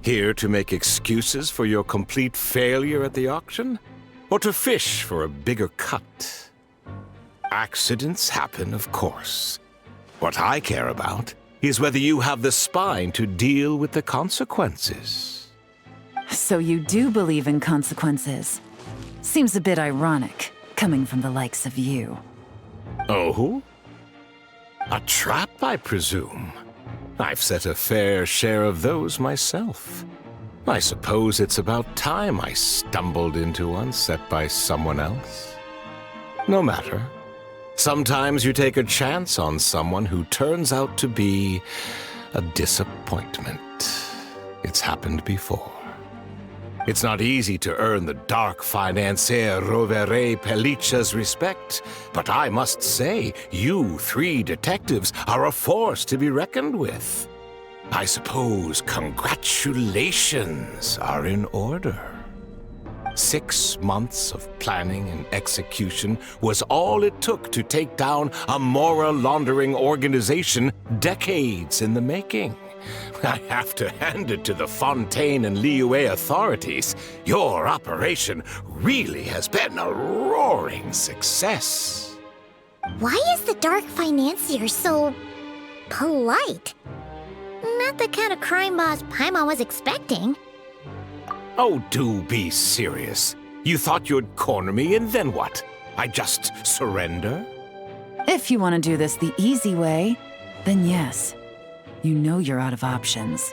here to make excuses for your complete failure at the auction? Or to fish for a bigger cut? Accidents happen, of course. What I care about is whether you have the spine to deal with the consequences. So you do believe in consequences. Seems a bit ironic, coming from the likes of you. Oh? A trap, I presume? I've set a fair share of those myself. I suppose it's about time I stumbled into one set by someone else. No matter. Sometimes you take a chance on someone who turns out to be a disappointment. It's happened before. It's not easy to earn the dark financier Rovere Pelliccia's respect, but I must say, you three detectives are a force to be reckoned with. I suppose congratulations are in order. 6 months of planning and execution was all it took to take down a Mora laundering organization decades in the making. I have to hand it to the Fontaine and Liyue authorities. Your operation really has been a roaring success. Why is the Dark Financier so polite? Not the kind of crime boss Paimon was expecting. Oh, do be serious. You thought you'd corner me, and then what? I just surrender? If you want to do this the easy way, then yes. You know you're out of options.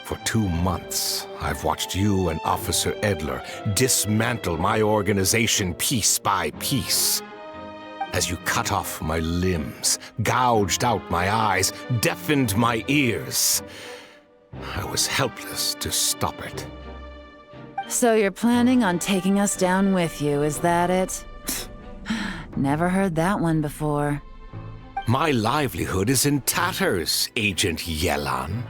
For 2 months, I've watched you and Officer Edler dismantle my organization piece by piece. As you cut off my limbs, gouged out my eyes, deafened my ears, I was helpless to stop it. So you're planning on taking us down with you, is that it? Never heard that one before. My livelihood is in tatters, Agent Yelan.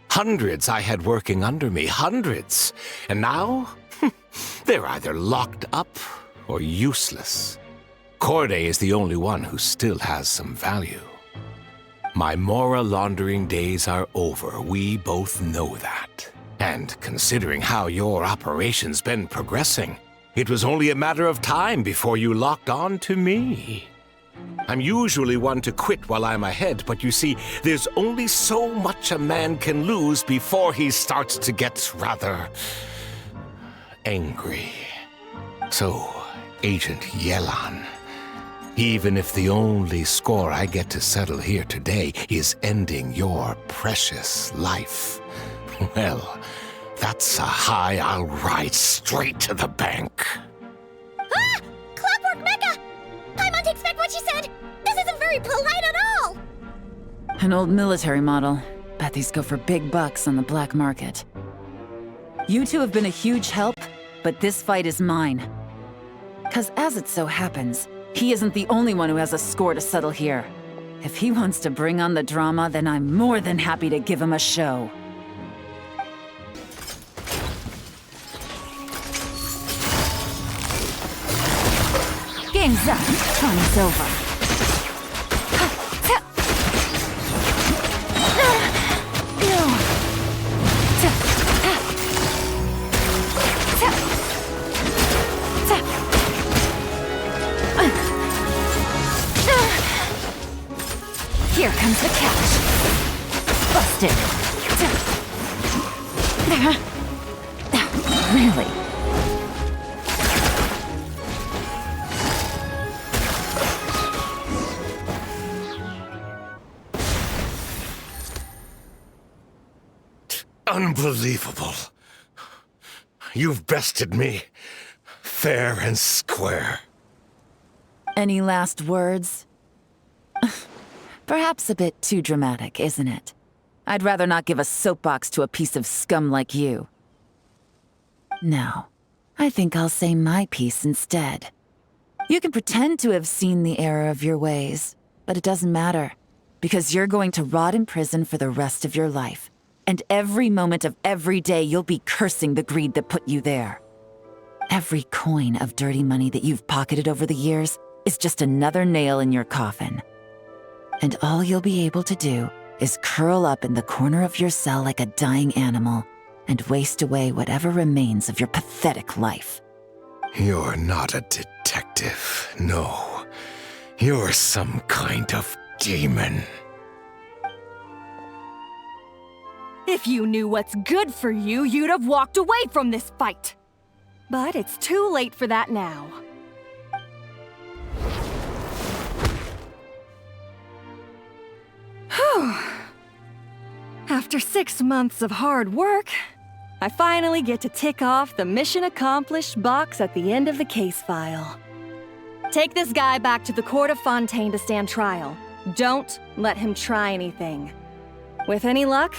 Hundreds I had working under me, hundreds. And now, they're either locked up or useless. Corday is the only one who still has some value. My Mora laundering days are over, we both know that. And considering how your operation's been progressing, it was only a matter of time before you locked on to me. I'm usually one to quit while I'm ahead, but you see, there's only so much a man can lose before he starts to get rather angry. So, Agent Yelan, even if the only score I get to settle here today is ending your precious life, well, that's a high I'll ride straight to the bank. Ah! Clockwork Mecha! Paimon takes back what she said! This isn't very polite at all! An old military model. Bet these go for big bucks on the black market. You two have been a huge help, but this fight is mine. 'Cause as it so happens, he isn't the only one who has a score to settle here. If he wants to bring on the drama, then I'm more than happy to give him a show. Game's up. Time's over. Here comes the catch. Busted. Really? Unbelievable. You've bested me, fair and square. Any last words? Perhaps a bit too dramatic, isn't it? I'd rather not give a soapbox to a piece of scum like you. No, I think I'll say my piece instead. You can pretend to have seen the error of your ways, but it doesn't matter, because you're going to rot in prison for the rest of your life. And every moment of every day you'll be cursing the greed that put you there. Every coin of dirty money that you've pocketed over the years is just another nail in your coffin. And all you'll be able to do is curl up in the corner of your cell like a dying animal and waste away whatever remains of your pathetic life. You're not a detective, no. You're some kind of demon. If you knew what's good for you, you'd have walked away from this fight. But it's too late for that now. Whew. After 6 months of hard work, I finally get to tick off the mission accomplished box at the end of the case file. Take this guy back to the court of Fontaine to stand trial. Don't let him try anything. With any luck,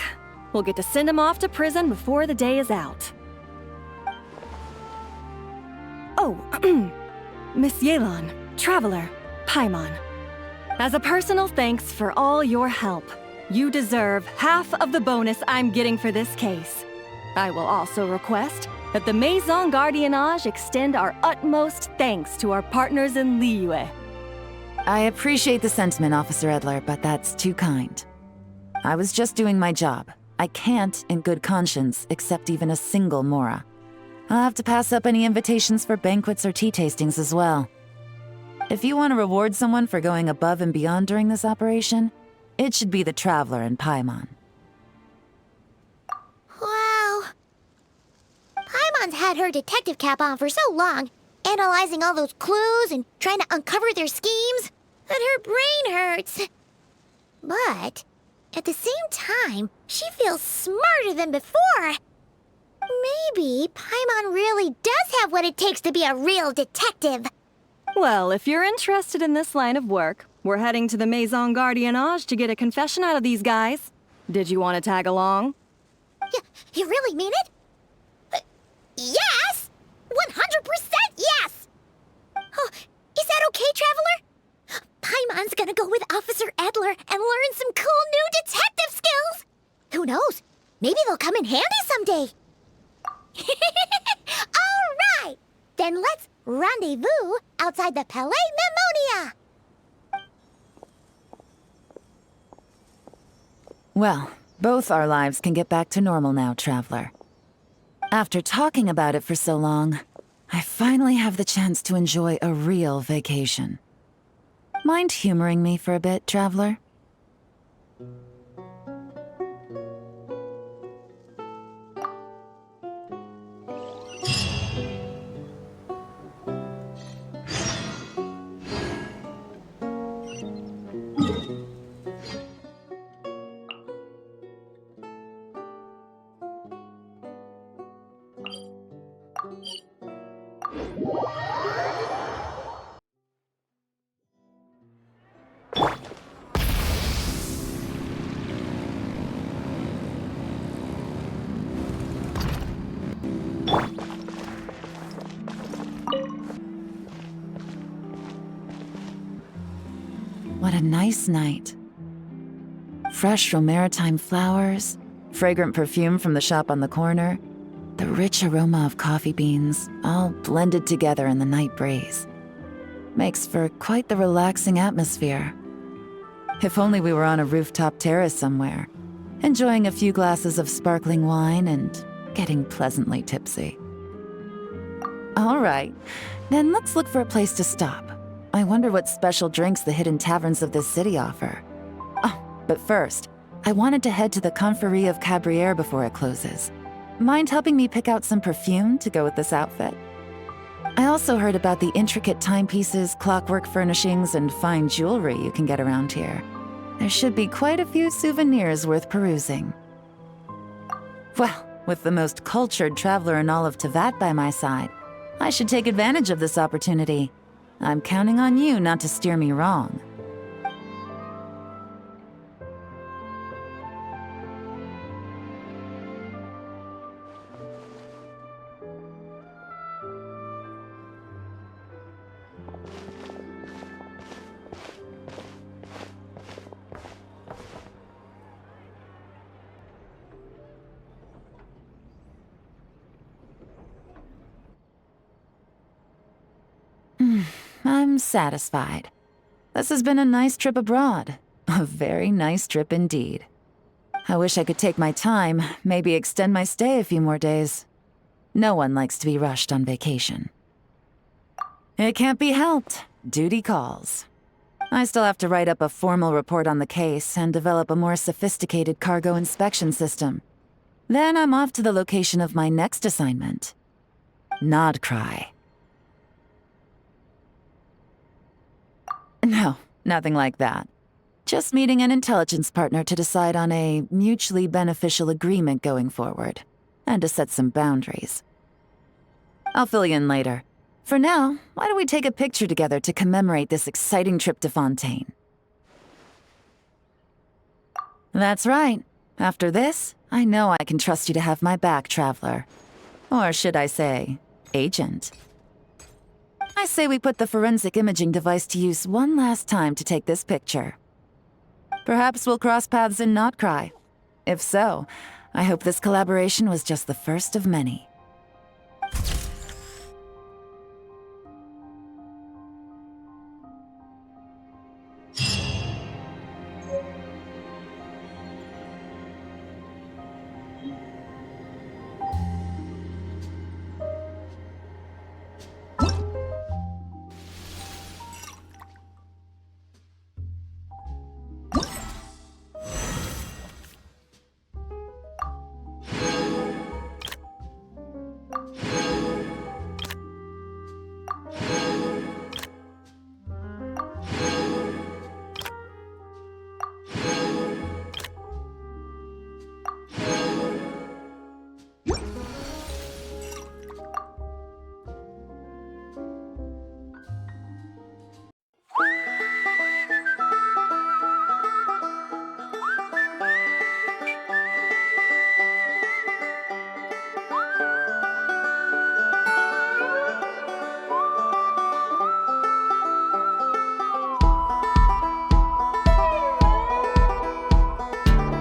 we'll get to send him off to prison before the day is out. Oh, Miss Yelan, Traveler, Paimon. As a personal thanks for all your help, you deserve half of the bonus I'm getting for this case. I will also request that the Maison Gardiennage extend our utmost thanks to our partners in Liyue. I appreciate the sentiment, Officer Edler, but that's too kind. I was just doing my job. I can't, in good conscience, accept even a single Mora. I'll have to pass up any invitations for banquets or tea tastings as well. If you want to reward someone for going above and beyond during this operation, it should be the Traveler and Paimon. Wow. Paimon's had her detective cap on for so long, analyzing all those clues and trying to uncover their schemes, that her brain hurts. But at the same time, she feels smarter than before. Maybe Paimon really does have what it takes to be a real detective. Well, if you're interested in this line of work, we're heading to the Maison Gardiennage to get a confession out of these guys. Did you want to tag along? You really mean it? Yes! 100% yes! Oh, is that okay, Traveler? Paimon's gonna go with Officer Edler and learn some cool new detective skills! Who knows? Maybe they'll come in handy someday! Alright! Then let's rendezvous outside the Palais Mnemonia! Well, both our lives can get back to normal now, Traveler. After talking about it for so long, I finally have the chance to enjoy a real vacation. Mind humoring me for a bit, Traveler? What a nice night. Fresh maritime flowers, fragrant perfume from the shop on the corner, the rich aroma of coffee beans, all blended together in the night breeze. Makes for quite the relaxing atmosphere. If only we were on a rooftop terrace somewhere, enjoying a few glasses of sparkling wine and getting pleasantly tipsy. All right, then let's look for a place to stop. I wonder what special drinks the hidden taverns of this city offer. Oh, but first, I wanted to head to the Confrérie of Cabriere before it closes. Mind helping me pick out some perfume to go with this outfit? I also heard about the intricate timepieces, clockwork furnishings, and fine jewelry you can get around here. There should be quite a few souvenirs worth perusing. Well, with the most cultured traveler in all of Teyvat by my side, I should take advantage of this opportunity. I'm counting on you not to steer me wrong. I'm satisfied. This has been a nice trip abroad. A very nice trip indeed. I wish I could take my time, maybe extend my stay a few more days. No one likes to be rushed on vacation. It can't be helped. Duty calls. I still have to write up a formal report on the case and develop a more sophisticated cargo inspection system. Then I'm off to the location of my next assignment. Nodcry. No, nothing like that. Just meeting an intelligence partner to decide on a mutually beneficial agreement going forward, and to set some boundaries. I'll fill you in later. For now, why don't we take a picture together to commemorate this exciting trip to Fontaine? That's right. After this, I know I can trust you to have my back, Traveler. Or should I say, Agent. I say we put the forensic imaging device to use one last time to take this picture. Perhaps we'll cross paths in Nodcry. If so, I hope this collaboration was just the first of many.